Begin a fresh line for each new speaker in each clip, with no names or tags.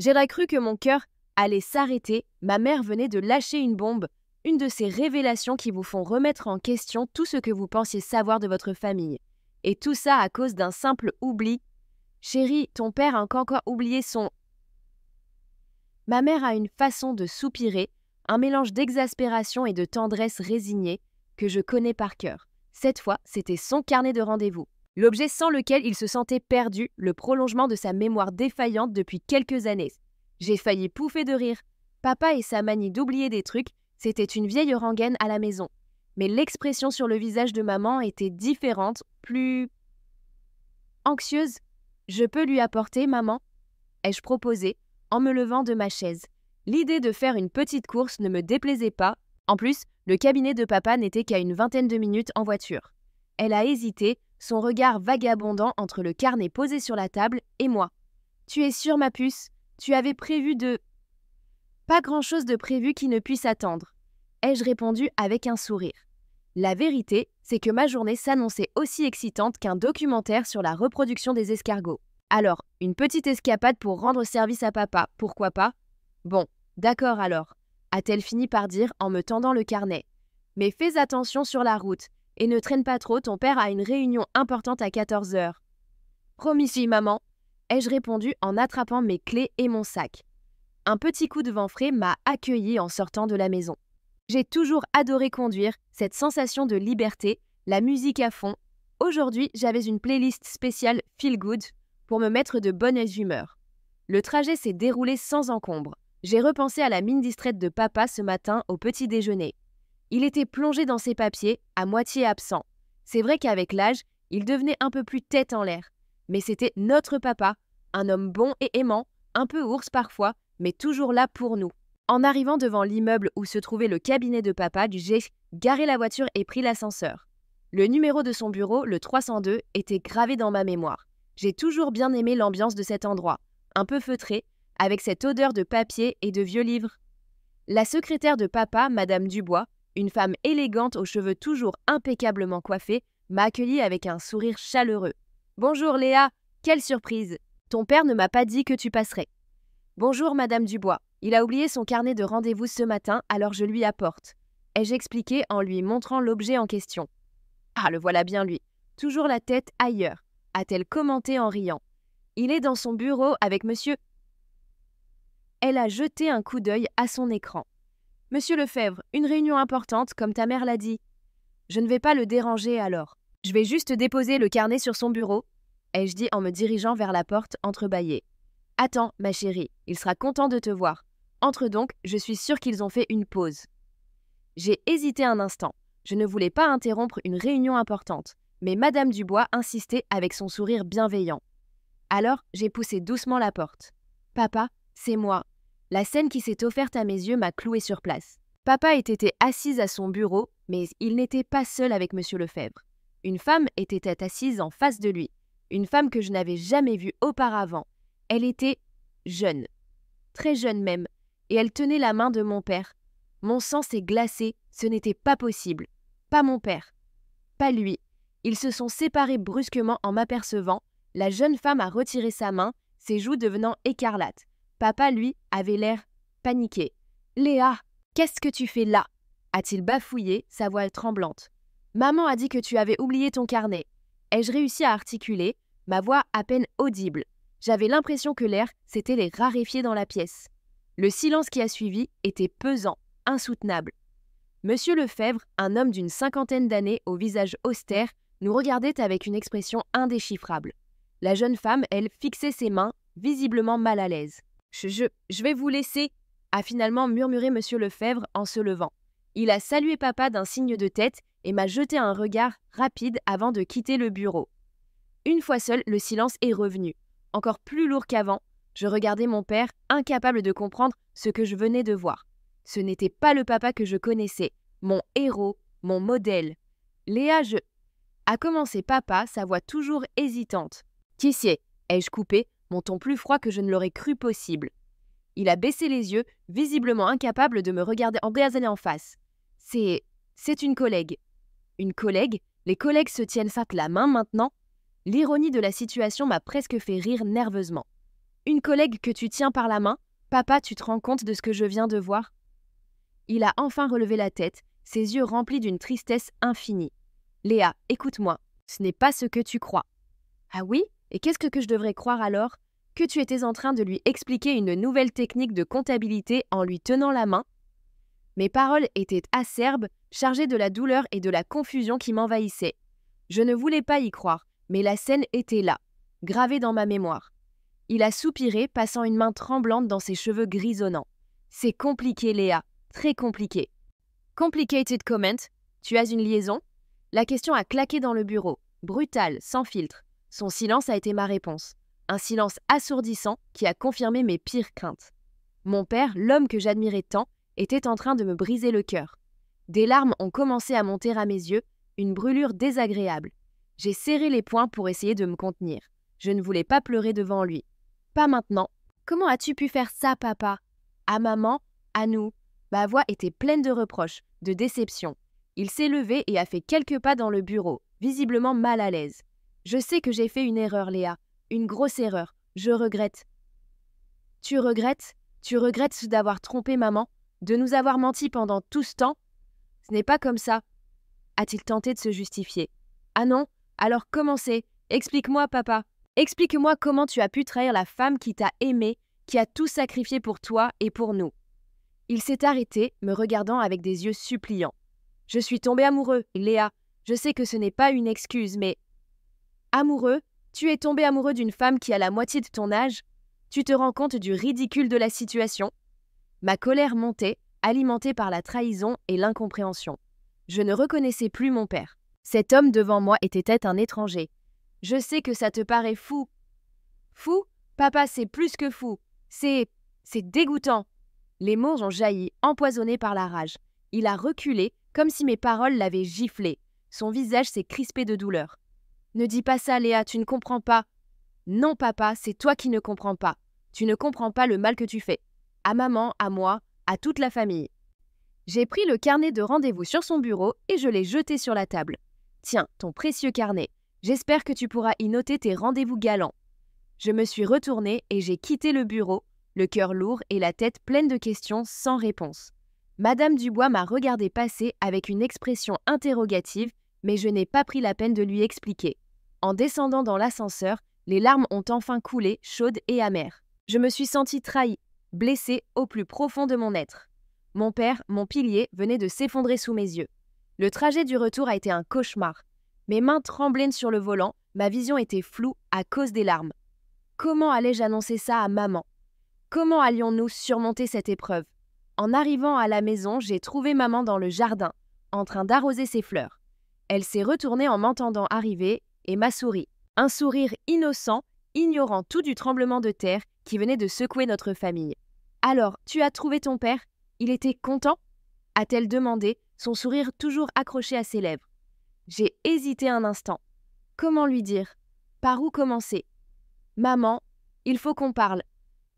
J'aurais cru que mon cœur allait s'arrêter. Ma mère venait de lâcher une bombe, une de ces révélations qui vous font remettre en question tout ce que vous pensiez savoir de votre famille. Et tout ça à cause d'un simple oubli. Chérie, ton père a encore oublié son... Ma mère a une façon de soupirer, un mélange d'exaspération et de tendresse résignée que je connais par cœur. Cette fois, c'était son carnet de rendez-vous. L'objet sans lequel il se sentait perdu, le prolongement de sa mémoire défaillante depuis quelques années. J'ai failli pouffer de rire. Papa et sa manie d'oublier des trucs, c'était une vieille rengaine à la maison. Mais l'expression sur le visage de maman était différente, plus... anxieuse. « Je peux lui apporter, maman ?» ai-je proposé, en me levant de ma chaise. L'idée de faire une petite course ne me déplaisait pas. En plus, le cabinet de papa n'était qu'à une vingtaine de minutes en voiture. Elle a hésité, son regard vagabondant entre le carnet posé sur la table et moi. « Tu es sûre, ma puce? Tu avais prévu de... » « Pas grand-chose de prévu qui ne puisse attendre, » ai-je répondu avec un sourire. La vérité, c'est que ma journée s'annonçait aussi excitante qu'un documentaire sur la reproduction des escargots. Alors, une petite escapade pour rendre service à papa, pourquoi pas? Bon, d'accord alors, a-t-elle fini par dire en me tendant le carnet. Mais fais attention sur la route, et ne traîne pas trop, ton père a une réunion importante à 14 h. Promis, si, maman, ai-je répondu en attrapant mes clés et mon sac. Un petit coup de vent frais m'a accueilli en sortant de la maison. J'ai toujours adoré conduire, cette sensation de liberté, la musique à fond. Aujourd'hui, j'avais une playlist spéciale Feel Good pour me mettre de bonne humeur. Le trajet s'est déroulé sans encombre. J'ai repensé à la mine distraite de papa ce matin au petit déjeuner. Il était plongé dans ses papiers, à moitié absent. C'est vrai qu'avec l'âge, il devenait un peu plus tête en l'air. Mais c'était notre papa, un homme bon et aimant, un peu ours parfois, mais toujours là pour nous. En arrivant devant l'immeuble où se trouvait le cabinet de papa, j'ai garé la voiture et pris l'ascenseur. Le numéro de son bureau, le 302, était gravé dans ma mémoire. J'ai toujours bien aimé l'ambiance de cet endroit, un peu feutré, avec cette odeur de papier et de vieux livres. La secrétaire de papa, Madame Dubois, une femme élégante aux cheveux toujours impeccablement coiffés, m'a accueillie avec un sourire chaleureux. « Bonjour Léa, quelle surprise! Ton père ne m'a pas dit que tu passerais. »« Bonjour Madame Dubois, il a oublié son carnet de rendez-vous ce matin, alors je lui apporte. » ai-je expliqué en lui montrant l'objet en question. « Ah, le voilà bien lui, toujours la tête ailleurs, » a-t-elle commenté en riant. « Il est dans son bureau avec monsieur... » Elle a jeté un coup d'œil à son écran. « Monsieur Lefebvre, une réunion importante, comme ta mère l'a dit. » Je ne vais pas le déranger alors. Je vais juste déposer le carnet sur son bureau, ai-je dit en me dirigeant vers la porte entrebâillée. « Attends, ma chérie, il sera content de te voir. Entre donc, je suis sûre qu'ils ont fait une pause. » J'ai hésité un instant. Je ne voulais pas interrompre une réunion importante, mais Madame Dubois insistait avec son sourire bienveillant. Alors, j'ai poussé doucement la porte. « Papa, c'est moi. » La scène qui s'est offerte à mes yeux m'a clouée sur place. Papa était assis à son bureau, mais il n'était pas seul avec monsieur Lefebvre. Une femme était assise en face de lui, une femme que je n'avais jamais vue auparavant. Elle était jeune, très jeune même, et elle tenait la main de mon père. Mon sang s'est glacé, ce n'était pas possible. Pas mon père, pas lui. Ils se sont séparés brusquement en m'apercevant. La jeune femme a retiré sa main, ses joues devenant écarlates. Papa, lui, avait l'air paniqué. « Léa, qu'est-ce que tu fais là ?» a-t-il bafouillé, sa voix tremblante. « Maman a dit que tu avais oublié ton carnet. » Ai-je réussi à articuler, ma voix à peine audible. J'avais l'impression que l'air s'était les raréfié dans la pièce. Le silence qui a suivi était pesant, insoutenable. Monsieur Lefebvre, un homme d'une 50aine d'années au visage austère, nous regardait avec une expression indéchiffrable. La jeune femme, elle, fixait ses mains, visiblement mal à l'aise. Je vais vous laisser, a finalement murmuré monsieur Lefebvre en se levant. Il a salué papa d'un signe de tête et m'a jeté un regard rapide avant de quitter le bureau. Une fois seul, le silence est revenu. Encore plus lourd qu'avant, je regardais mon père, incapable de comprendre ce que je venais de voir. Ce n'était pas le papa que je connaissais, mon héros, mon modèle. « Léa, a commencé papa, sa voix toujours hésitante. « Qui c'est ?» ai-je coupé, mon ton plus froid que je ne l'aurais cru possible. Il a baissé les yeux, visiblement incapable de me regarder en face. « C'est une collègue. » « Une collègue ? Les collègues se tiennent la main maintenant ?» L'ironie de la situation m'a presque fait rire nerveusement. Une collègue que tu tiens par la main? Papa, tu te rends compte de ce que je viens de voir? Il a enfin relevé la tête, ses yeux remplis d'une tristesse infinie. Léa, écoute-moi, ce n'est pas ce que tu crois. Ah oui? Et qu'est-ce que je devrais croire alors? Que tu étais en train de lui expliquer une nouvelle technique de comptabilité en lui tenant la main? Mes paroles étaient acerbes, chargées de la douleur et de la confusion qui m'envahissaient. Je ne voulais pas y croire, mais la scène était là, gravée dans ma mémoire. Il a soupiré, passant une main tremblante dans ses cheveux grisonnants. C'est compliqué, Léa, très compliqué. Complicated comment? Tu as une liaison? La question a claqué dans le bureau, brutale, sans filtre. Son silence a été ma réponse. Un silence assourdissant qui a confirmé mes pires craintes. Mon père, l'homme que j'admirais tant, était en train de me briser le cœur. Des larmes ont commencé à monter à mes yeux, une brûlure désagréable. J'ai serré les poings pour essayer de me contenir. Je ne voulais pas pleurer devant lui. Pas maintenant. Comment as-tu pu faire ça, papa? À maman, à nous. Ma voix était pleine de reproches, de déception. Il s'est levé et a fait quelques pas dans le bureau, visiblement mal à l'aise. Je sais que j'ai fait une erreur, Léa. Une grosse erreur. Je regrette. Tu regrettes? Tu regrettes d'avoir trompé maman? De nous avoir menti pendant tout ce temps? Ce n'est pas comme ça. A-t-il tenté de se justifier? Ah non? Alors comment c'est? Explique-moi, papa. Explique-moi comment tu as pu trahir la femme qui t'a aimé, qui a tout sacrifié pour toi et pour nous. Il s'est arrêté, me regardant avec des yeux suppliants. Je suis tombé amoureux, Léa. Je sais que ce n'est pas une excuse, mais... Amoureux? Tu es tombé amoureux d'une femme qui a la moitié de ton âge? Tu te rends compte du ridicule de la situation? Ma colère montait, alimentée par la trahison et l'incompréhension. Je ne reconnaissais plus mon père. Cet homme devant moi était un étranger. Je sais que ça te paraît fou. Fou? Papa, c'est plus que fou. C'est dégoûtant. Les mots ont jailli, empoisonnés par la rage. Il a reculé, comme si mes paroles l'avaient giflé. Son visage s'est crispé de douleur. Ne dis pas ça, Léa, tu ne comprends pas. Non, papa, c'est toi qui ne comprends pas. Tu ne comprends pas le mal que tu fais. À maman, à moi, à toute la famille. J'ai pris le carnet de rendez-vous sur son bureau et je l'ai jeté sur la table. Tiens, ton précieux carnet. J'espère que tu pourras y noter tes rendez-vous galants. Je me suis retournée et j'ai quitté le bureau, le cœur lourd et la tête pleine de questions sans réponse. Madame Dubois m'a regardé passer avec une expression interrogative, mais je n'ai pas pris la peine de lui expliquer. En descendant dans l'ascenseur, les larmes ont enfin coulé, chaudes et amères. Je me suis sentie trahie, blessée au plus profond de mon être. Mon père, mon pilier, venait de s'effondrer sous mes yeux. Le trajet du retour a été un cauchemar. Mes mains tremblaient sur le volant, ma vision était floue à cause des larmes. Comment allais-je annoncer ça à maman? Comment allions-nous surmonter cette épreuve? En arrivant à la maison, j'ai trouvé maman dans le jardin, en train d'arroser ses fleurs. Elle s'est retournée en m'entendant arriver et m'a souri. Un sourire innocent, ignorant tout du tremblement de terre qui venait de secouer notre famille. « Alors, tu as trouvé ton père? Il était content ?» a-t-elle demandé, son sourire toujours accroché à ses lèvres. J'ai hésité un instant. Comment lui dire? Par où commencer? « Maman, il faut qu'on parle. »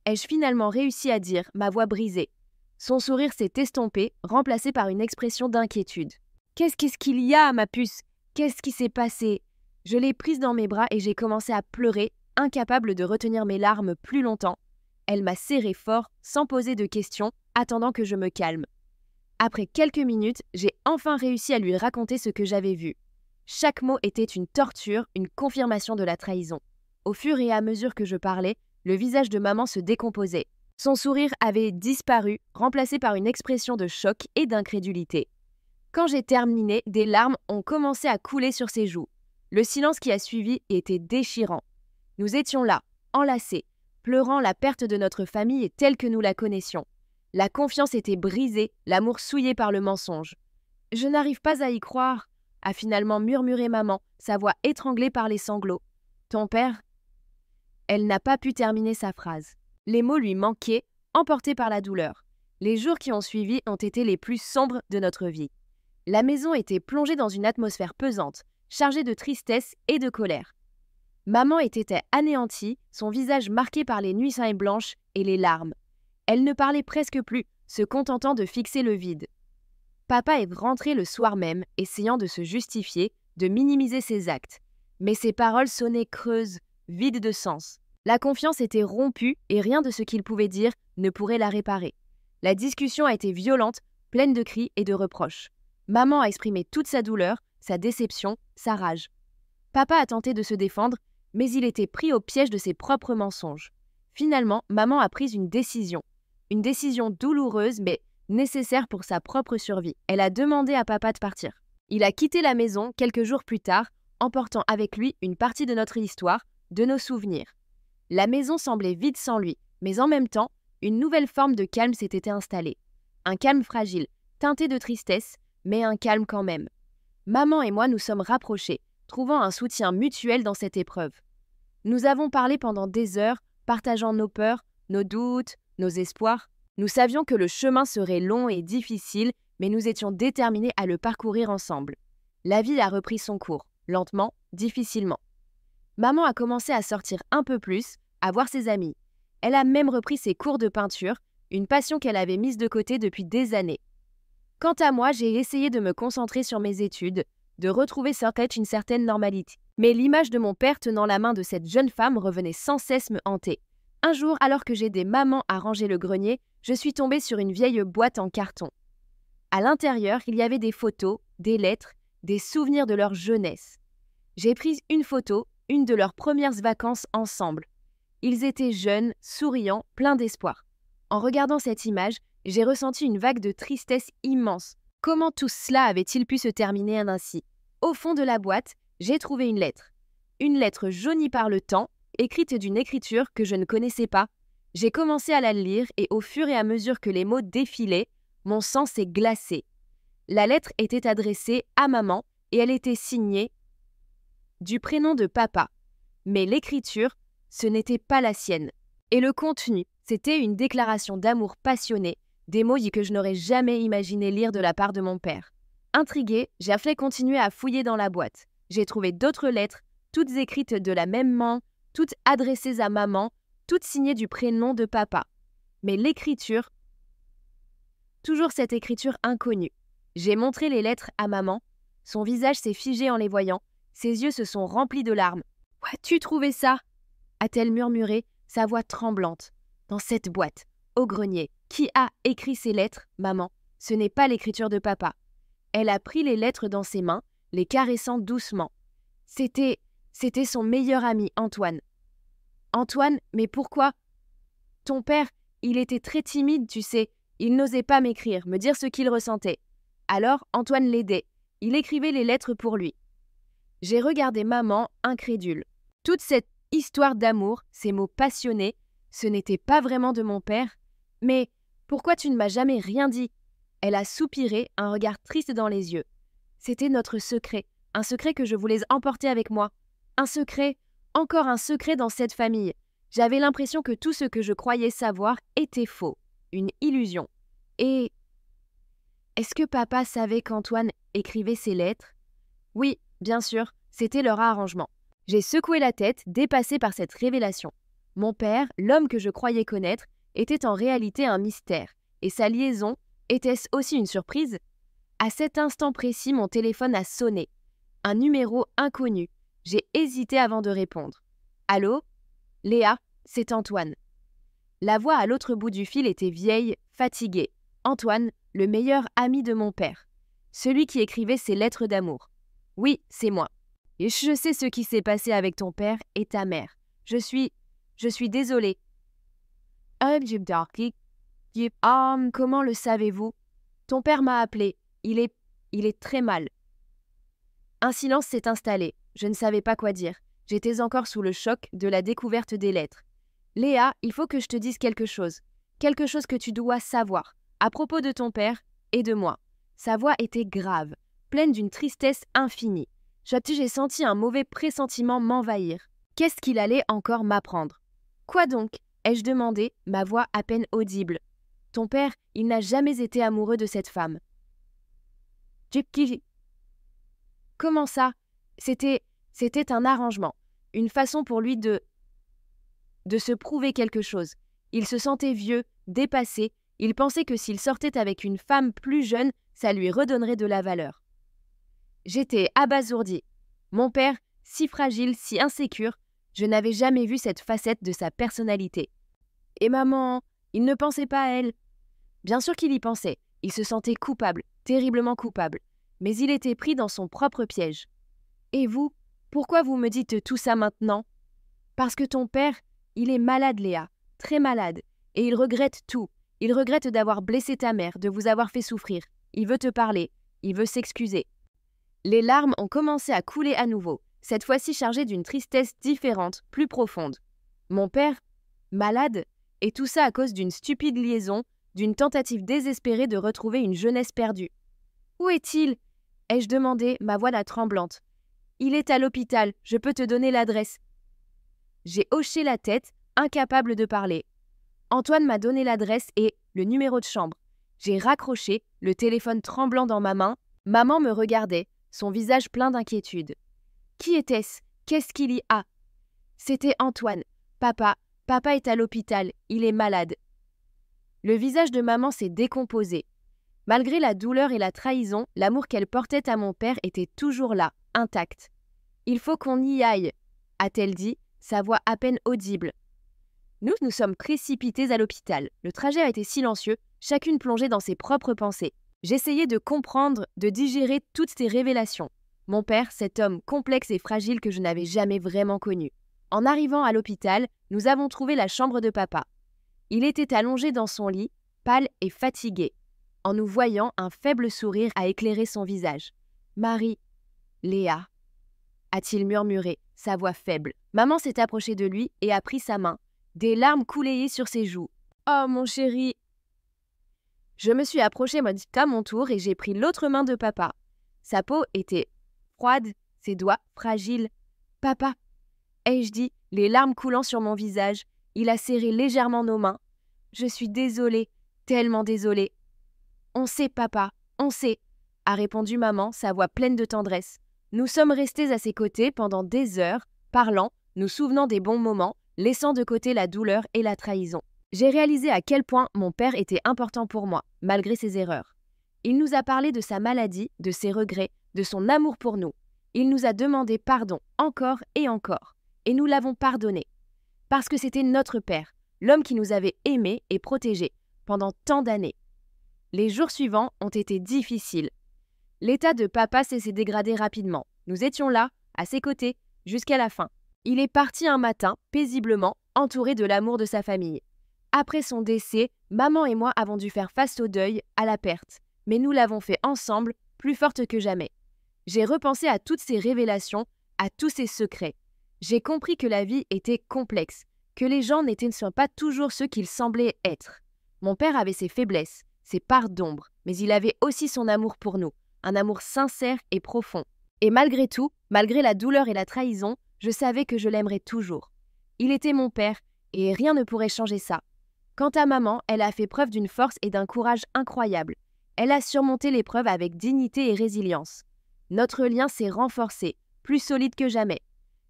Ai-je finalement réussi à dire, ma voix brisée. Son sourire s'est estompé, remplacé par une expression d'inquiétude. « Qu'est-ce qu'il y a, ma puce? Qu'est-ce qui s'est passé ?» Je l'ai prise dans mes bras et j'ai commencé à pleurer, incapable de retenir mes larmes plus longtemps. Elle m'a serré fort, sans poser de questions, attendant que je me calme. Après quelques minutes, j'ai enfin réussi à lui raconter ce que j'avais vu. Chaque mot était une torture, une confirmation de la trahison. Au fur et à mesure que je parlais, le visage de maman se décomposait. Son sourire avait disparu, remplacé par une expression de choc et d'incrédulité. Quand j'ai terminé, des larmes ont commencé à couler sur ses joues. Le silence qui a suivi était déchirant. Nous étions là, enlacés, pleurant la perte de notre famille telle que nous la connaissions. La confiance était brisée, l'amour souillé par le mensonge. « Je n'arrive pas à y croire », a finalement murmuré maman, sa voix étranglée par les sanglots. « Ton père ?» Elle n'a pas pu terminer sa phrase. Les mots lui manquaient, emportés par la douleur. Les jours qui ont suivi ont été les plus sombres de notre vie. La maison était plongée dans une atmosphère pesante, chargée de tristesse et de colère. Maman était anéantie, son visage marqué par les nuits blanches et les larmes. Elle ne parlait presque plus, se contentant de fixer le vide. Papa est rentré le soir même, essayant de se justifier, de minimiser ses actes. Mais ses paroles sonnaient creuses, vides de sens. La confiance était rompue et rien de ce qu'il pouvait dire ne pourrait la réparer. La discussion a été violente, pleine de cris et de reproches. Maman a exprimé toute sa douleur, sa déception, sa rage. Papa a tenté de se défendre, mais il était pris au piège de ses propres mensonges. Finalement, maman a pris une décision douloureuse mais nécessaire pour sa propre survie. Elle a demandé à papa de partir. Il a quitté la maison quelques jours plus tard, emportant avec lui une partie de notre histoire, de nos souvenirs. La maison semblait vide sans lui, mais en même temps, une nouvelle forme de calme s'était installée. Un calme fragile, teinté de tristesse, mais un calme quand même. Maman et moi nous sommes rapprochés, trouvant un soutien mutuel dans cette épreuve. Nous avons parlé pendant des heures, partageant nos peurs, nos doutes, nos espoirs. Nous savions que le chemin serait long et difficile, mais nous étions déterminés à le parcourir ensemble. La vie a repris son cours, lentement, difficilement. Maman a commencé à sortir un peu plus, à voir ses amis. Elle a même repris ses cours de peinture, une passion qu'elle avait mise de côté depuis des années. Quant à moi, j'ai essayé de me concentrer sur mes études, de retrouver sur tête une certaine normalité. Mais l'image de mon père tenant la main de cette jeune femme revenait sans cesse me hanter. Un jour, alors que j'aidais maman à ranger le grenier, je suis tombée sur une vieille boîte en carton. À l'intérieur, il y avait des photos, des lettres, des souvenirs de leur jeunesse. J'ai pris une photo, une de leurs premières vacances ensemble. Ils étaient jeunes, souriants, pleins d'espoir. En regardant cette image, j'ai ressenti une vague de tristesse immense. Comment tout cela avait-il pu se terminer ainsi? Au fond de la boîte, j'ai trouvé une lettre. Une lettre jaunie par le temps, écrite d'une écriture que je ne connaissais pas. J'ai commencé à la lire et au fur et à mesure que les mots défilaient, mon sang s'est glacé. La lettre était adressée à maman et elle était signée du prénom de papa. Mais l'écriture, ce n'était pas la sienne. Et le contenu, c'était une déclaration d'amour passionnée, des mots que je n'aurais jamais imaginé lire de la part de mon père. Intriguée, j'ai fait continuer à fouiller dans la boîte. J'ai trouvé d'autres lettres, toutes écrites de la même main, toutes adressées à maman, toutes signées du prénom de papa. Mais l'écriture, toujours cette écriture inconnue. J'ai montré les lettres à maman. Son visage s'est figé en les voyant. Ses yeux se sont remplis de larmes. « Où as-tu trouvé ça ?» a-t-elle murmuré, sa voix tremblante. « Dans cette boîte, au grenier. Qui a écrit ces lettres, maman? Ce n'est pas l'écriture de papa. » Elle a pris les lettres dans ses mains, les caressant doucement. C'était son meilleur ami, Antoine. « Antoine, mais pourquoi? Ton père, il était très timide, tu sais. Il n'osait pas m'écrire, me dire ce qu'il ressentait. Alors, Antoine l'aidait. Il écrivait les lettres pour lui. » J'ai regardé maman, incrédule. Toute cette histoire d'amour, ces mots passionnés, ce n'était pas vraiment de mon père. Mais pourquoi tu ne m'as jamais rien dit? Elle a soupiré, un regard triste dans les yeux. C'était notre secret, un secret que je voulais emporter avec moi. Un secret, encore un secret dans cette famille. J'avais l'impression que tout ce que je croyais savoir était faux, une illusion. Et est-ce que papa savait qu'Antoine écrivait ces lettres? Oui, bien sûr, c'était leur arrangement. J'ai secoué la tête, dépassée par cette révélation. Mon père, l'homme que je croyais connaître, était en réalité un mystère. Et sa liaison, était-ce aussi une surprise? À cet instant précis, mon téléphone a sonné. Un numéro inconnu. J'ai hésité avant de répondre. « Allô? Léa, c'est Antoine. » La voix à l'autre bout du fil était vieille, fatiguée. Antoine, le meilleur ami de mon père. Celui qui écrivait ses lettres d'amour. Oui, c'est moi. Et je sais ce qui s'est passé avec ton père et ta mère. Je suis désolée. Comment le savez-vous? Ton père m'a appelé. Il est très mal. Un silence s'est installé. Je ne savais pas quoi dire. J'étais encore sous le choc de la découverte des lettres. Léa, il faut que je te dise quelque chose. Quelque chose que tu dois savoir. À propos de ton père et de moi. Sa voix était grave, pleine d'une tristesse infinie. J'ai senti un mauvais pressentiment m'envahir. Qu'est-ce qu'il allait encore m'apprendre? Quoi donc? Ai-je demandé, ma voix à peine audible. Ton père, il n'a jamais été amoureux de cette femme. Comment ça? C'était un arrangement, une façon pour lui de se prouver quelque chose. Il se sentait vieux, dépassé, il pensait que s'il sortait avec une femme plus jeune, ça lui redonnerait de la valeur. J'étais abasourdie. Mon père, si fragile, si insécure, Je n'avais jamais vu cette facette de sa personnalité. Et maman, il ne pensait pas à elle. Bien sûr qu'il y pensait. Il se sentait coupable, terriblement coupable. Mais il était pris dans son propre piège. Et vous, pourquoi vous me dites tout ça maintenant? Parce que ton père, il est malade, Léa, très malade. Et il regrette tout. Il regrette d'avoir blessé ta mère, de vous avoir fait souffrir. Il veut te parler. Il veut s'excuser. Les larmes ont commencé à couler à nouveau, cette fois-ci chargées d'une tristesse différente, plus profonde. Mon père, malade, et tout ça à cause d'une stupide liaison, d'une tentative désespérée de retrouver une jeunesse perdue. Où est-il? Ai-je demandé, ma voix tremblante. Il est à l'hôpital, je peux te donner l'adresse. J'ai hoché la tête, incapable de parler. Antoine m'a donné l'adresse et le numéro de chambre. J'ai raccroché, le téléphone tremblant dans ma main. Maman me regardait, son visage plein d'inquiétude. Qui était-ce? Qu'est-ce qu'il y a? C'était Antoine. Papa est à l'hôpital, il est malade. Le visage de maman s'est décomposé. Malgré la douleur et la trahison, l'amour qu'elle portait à mon père était toujours là, intact. « Il faut qu'on y aille », a-t-elle dit, sa voix à peine audible. Nous sommes précipités à l'hôpital. Le trajet a été silencieux, chacune plongée dans ses propres pensées. J'essayais de comprendre, de digérer toutes ces révélations. Mon père, cet homme complexe et fragile que je n'avais jamais vraiment connu. En arrivant à l'hôpital, nous avons trouvé la chambre de papa. Il était allongé dans son lit, pâle et fatigué. En nous voyant, un faible sourire a éclairé son visage. « Marie, Léa », a-t-il murmuré, sa voix faible. Maman s'est approchée de lui et a pris sa main. Des larmes coulaient sur ses joues. « Oh, mon chéri !» Je me suis approchée à mon tour et j'ai pris l'autre main de papa. Sa peau était froide, ses doigts fragiles. « Papa !» ai-je dit, les larmes coulant sur mon visage. Il a serré légèrement nos mains. « Je suis désolée, tellement désolée. »« On sait, papa, on sait », a répondu maman, sa voix pleine de tendresse. Nous sommes restés à ses côtés pendant des heures, parlant, nous souvenant des bons moments, laissant de côté la douleur et la trahison. J'ai réalisé à quel point mon père était important pour moi, malgré ses erreurs. Il nous a parlé de sa maladie, de ses regrets, de son amour pour nous. Il nous a demandé pardon encore et encore. Et nous l'avons pardonné. Parce que c'était notre père, l'homme qui nous avait aimés et protégés pendant tant d'années. Les jours suivants ont été difficiles. L'état de papa s'est dégradé rapidement. Nous étions là, à ses côtés, jusqu'à la fin. Il est parti un matin, paisiblement, entouré de l'amour de sa famille. Après son décès, maman et moi avons dû faire face au deuil, à la perte. Mais nous l'avons fait ensemble, plus forte que jamais. J'ai repensé à toutes ces révélations, à tous ces secrets. J'ai compris que la vie était complexe, que les gens ne sont pas toujours ceux qu'ils semblaient être. Mon père avait ses faiblesses, ses parts d'ombre, mais il avait aussi son amour pour nous, un amour sincère et profond. Et malgré tout, malgré la douleur et la trahison, je savais que je l'aimerais toujours. Il était mon père, et rien ne pourrait changer ça. Quant à maman, elle a fait preuve d'une force et d'un courage incroyables. Elle a surmonté l'épreuve avec dignité et résilience. Notre lien s'est renforcé, plus solide que jamais.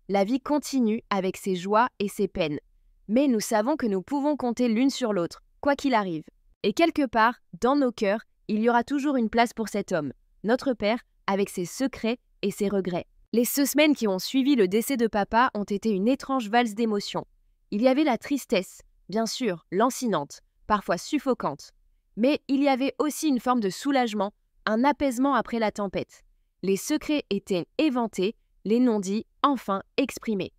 La vie continue avec ses joies et ses peines. Mais nous savons que nous pouvons compter l'une sur l'autre, quoi qu'il arrive. Et quelque part, dans nos cœurs, il y aura toujours une place pour cet homme, notre père, avec ses secrets et ses regrets. Les 2 semaines qui ont suivi le décès de papa ont été une étrange valse d'émotions. Il y avait la tristesse, bien sûr, lancinante, parfois suffocante. Mais il y avait aussi une forme de soulagement, un apaisement après la tempête. Les secrets étaient éventés, les non-dits enfin exprimés.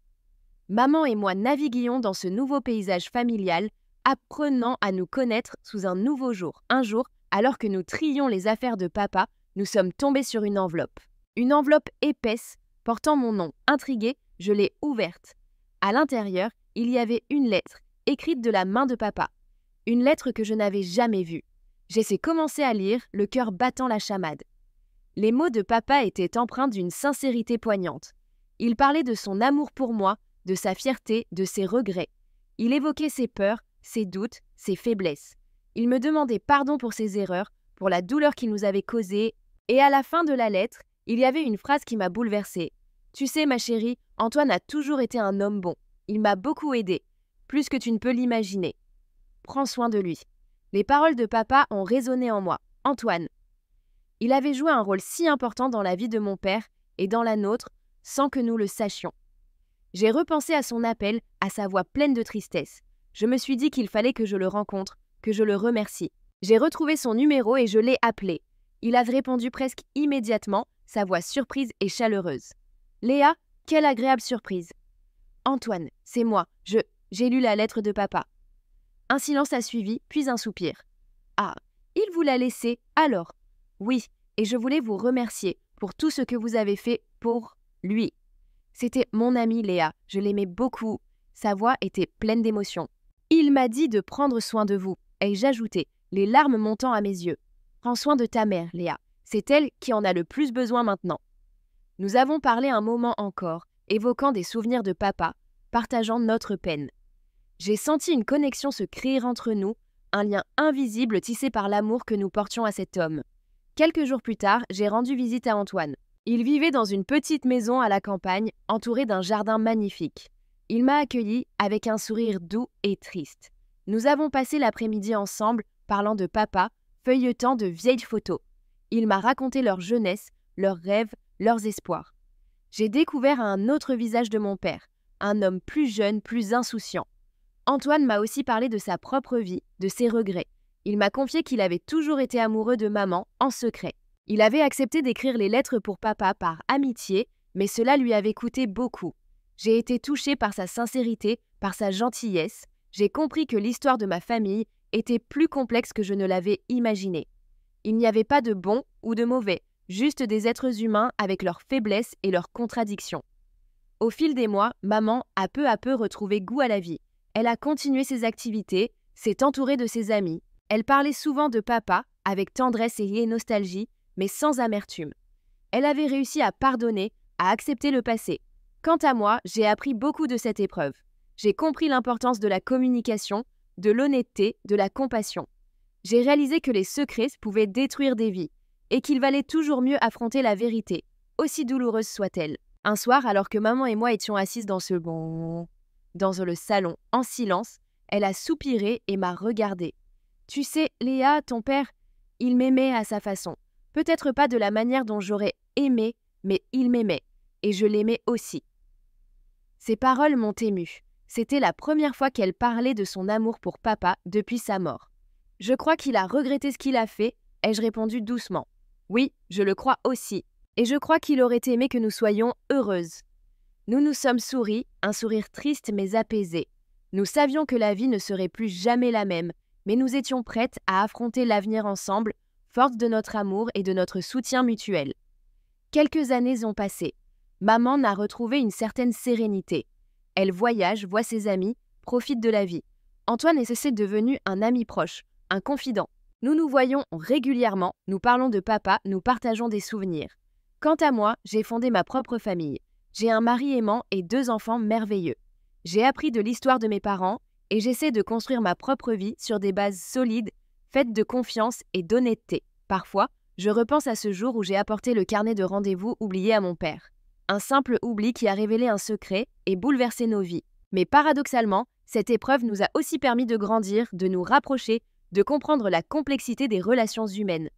Maman et moi naviguions dans ce nouveau paysage familial, apprenant à nous connaître sous un nouveau jour. Un jour, alors que nous trions les affaires de papa, nous sommes tombés sur une enveloppe. Une enveloppe épaisse, portant mon nom. Intriguée, je l'ai ouverte. À l'intérieur, il y avait une lettre, écrite de la main de papa. Une lettre que je n'avais jamais vue. J'ai commencé à lire, le cœur battant la chamade. Les mots de papa étaient empreints d'une sincérité poignante. Il parlait de son amour pour moi, de sa fierté, de ses regrets. Il évoquait ses peurs, ses doutes, ses faiblesses. Il me demandait pardon pour ses erreurs, pour la douleur qu'il nous avait causée. Et à la fin de la lettre, il y avait une phrase qui m'a bouleversée. « Tu sais, ma chérie, Antoine a toujours été un homme bon. Il m'a beaucoup aidée, plus que tu ne peux l'imaginer. Prends soin de lui. » Les paroles de papa ont résonné en moi. Antoine. Il avait joué un rôle si important dans la vie de mon père et dans la nôtre, sans que nous le sachions. J'ai repensé à son appel, à sa voix pleine de tristesse. Je me suis dit qu'il fallait que je le rencontre, que je le remercie. J'ai retrouvé son numéro et je l'ai appelé. Il a répondu presque immédiatement, sa voix surprise et chaleureuse. « Léa, quelle agréable surprise !»« Antoine, c'est moi, j'ai lu la lettre de papa. » Un silence a suivi, puis un soupir. « Ah, il vous l'a laissé, alors ?»« Oui, et je voulais vous remercier pour tout ce que vous avez fait pour lui. » C'était mon ami Léa, je l'aimais beaucoup. Sa voix était pleine d'émotion. « Il m'a dit de prendre soin de vous. » Et j'ajoutais, les larmes montant à mes yeux. « Prends soin de ta mère, Léa. C'est elle qui en a le plus besoin maintenant. » Nous avons parlé un moment encore, évoquant des souvenirs de papa, partageant notre peine. J'ai senti une connexion se créer entre nous, un lien invisible tissé par l'amour que nous portions à cet homme. Quelques jours plus tard, j'ai rendu visite à Antoine. Il vivait dans une petite maison à la campagne, entouré d'un jardin magnifique. Il m'a accueilli avec un sourire doux et triste. Nous avons passé l'après-midi ensemble, parlant de papa, feuilletant de vieilles photos. Il m'a raconté leur jeunesse, leurs rêves, leurs espoirs. J'ai découvert un autre visage de mon père, un homme plus jeune, plus insouciant. Antoine m'a aussi parlé de sa propre vie, de ses regrets. Il m'a confié qu'il avait toujours été amoureux de maman, en secret. Il avait accepté d'écrire les lettres pour papa par amitié, mais cela lui avait coûté beaucoup. J'ai été touchée par sa sincérité, par sa gentillesse. J'ai compris que l'histoire de ma famille était plus complexe que je ne l'avais imaginé. Il n'y avait pas de bon ou de mauvais, juste des êtres humains avec leurs faiblesses et leurs contradictions. Au fil des mois, maman a peu à peu retrouvé goût à la vie. Elle a continué ses activités, s'est entourée de ses amis. Elle parlait souvent de papa, avec tendresse et nostalgie, mais sans amertume. Elle avait réussi à pardonner, à accepter le passé. Quant à moi, j'ai appris beaucoup de cette épreuve. J'ai compris l'importance de la communication, de l'honnêteté, de la compassion. J'ai réalisé que les secrets pouvaient détruire des vies et qu'il valait toujours mieux affronter la vérité, aussi douloureuse soit-elle. Un soir, alors que maman et moi étions assises dans le salon, en silence, elle a soupiré et m'a regardée. « Tu sais, Léa, ton père, il m'aimait à sa façon. Peut-être pas de la manière dont j'aurais aimé, mais il m'aimait, et je l'aimais aussi. » Ces paroles m'ont émue. C'était la première fois qu'elle parlait de son amour pour papa depuis sa mort. « Je crois qu'il a regretté ce qu'il a fait », ai-je répondu doucement. « Oui, je le crois aussi. Et je crois qu'il aurait aimé que nous soyons heureuses. » Nous nous sommes souris, un sourire triste mais apaisé. Nous savions que la vie ne serait plus jamais la même, mais nous étions prêtes à affronter l'avenir ensemble, fortes de notre amour et de notre soutien mutuel. Quelques années ont passé. Maman a retrouvé une certaine sérénité. Elle voyage, voit ses amis, profite de la vie. Antoine est devenu un ami proche, un confident. Nous nous voyons régulièrement, nous parlons de papa, nous partageons des souvenirs. Quant à moi, j'ai fondé ma propre famille. J'ai un mari aimant et 2 enfants merveilleux. J'ai appris de l'histoire de mes parents et j'essaie de construire ma propre vie sur des bases solides, faites de confiance et d'honnêteté. Parfois, je repense à ce jour où j'ai apporté le carnet de rendez-vous oublié à mon père. Un simple oubli qui a révélé un secret et bouleversé nos vies. Mais paradoxalement, cette épreuve nous a aussi permis de grandir, de nous rapprocher, de comprendre la complexité des relations humaines.